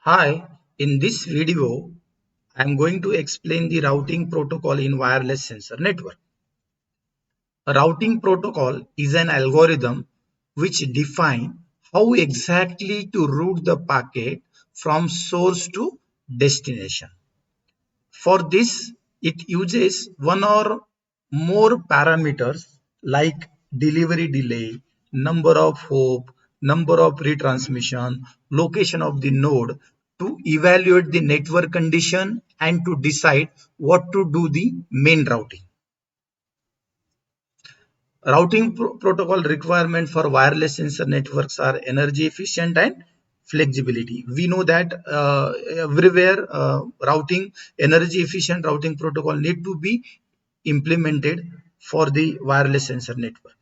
Hi, in this video, I am going to explain the routing protocol in wireless sensor network. A routing protocol is an algorithm which defines how exactly to route the packet from source to destination. For this, it uses one or more parameters like delivery delay, number of hop, number of retransmission, location of the node to evaluate the network condition and to decide what to do the main routing. Routing protocol requirement for wireless sensor networks are energy efficient and flexibility. We know that everywhere routing energy efficient routing protocol need to be implemented for the wireless sensor network.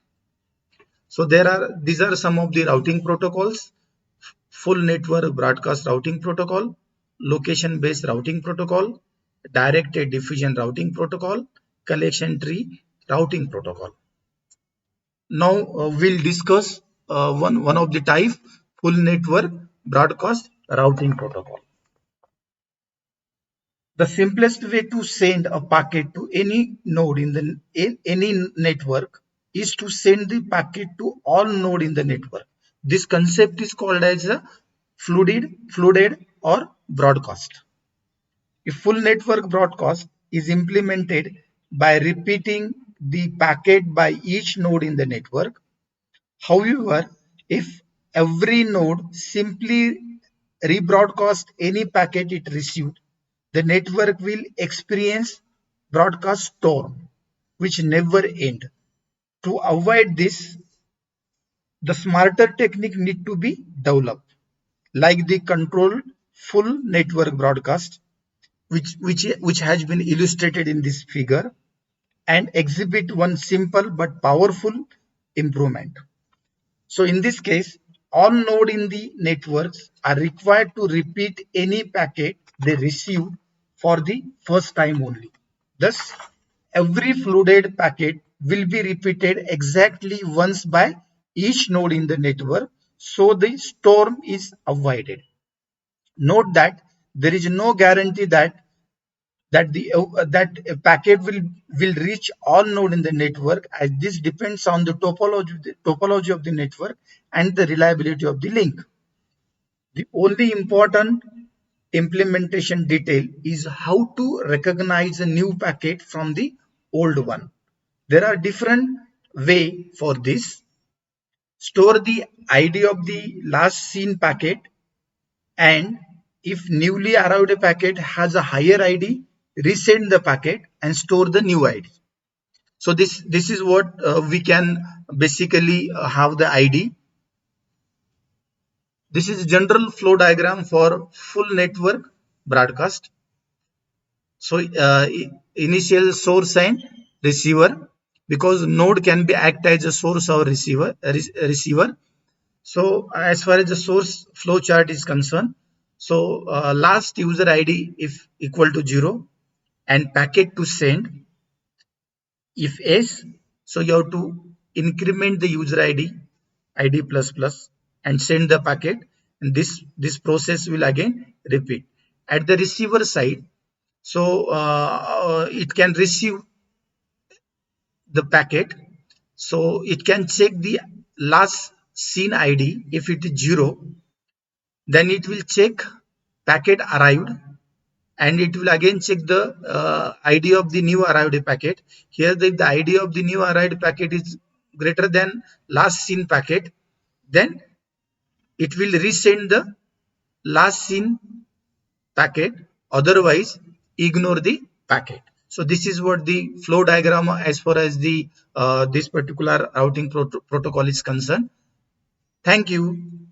So these are some of the routing protocols: full network broadcast routing protocol, location based routing protocol, directed diffusion routing protocol, collection tree routing protocol. Now we'll discuss one of the type, full network broadcast routing protocol. The simplest way to send a packet to any node in any network is to send the packet to all node in the network. This concept is called as a flooded or broadcast. A full network broadcast is implemented by repeating the packet by each node in the network. However, if every node simply rebroadcast any packet it received, the network will experience broadcast storm, which never end. To avoid this, the smarter technique need to be developed, like the controlled full network broadcast, which has been illustrated in this figure, and exhibit one simple but powerful improvement. So in this case, all nodes in the networks are required to repeat any packet they receive for the first time only. Thus, every flooded packet will be repeated exactly once by each node in the network, so the storm is avoided. Note that there is no guarantee that a packet will reach all node in the network, as this depends on the topology of the network and the reliability of the link. The only important implementation detail is how to recognize a new packet from the old one. There are different way for this. Store the ID of the last seen packet, and if newly arrived packet has a higher ID, resend the packet and store the new ID. So this is what we can basically have the ID. This is general flow diagram for full network broadcast. So initial source and receiver, because node can be act as a source or receiver. So as far as the source flow chart is concerned, so last user ID if equal to 0 and packet to send if S, so you have to increment the user ID plus plus and send the packet, and this process will again repeat. At the receiver side, so it can receive the packet, so it can check the last seen ID. If it is 0, then it will check packet arrived, and it will again check the ID of the new arrived packet. Here if the ID of the new arrived packet is greater than last seen packet, then it will resend the last seen packet, otherwise ignore the packet. So this is what the flow diagram as far as the this particular routing protocol is concerned. Thank you.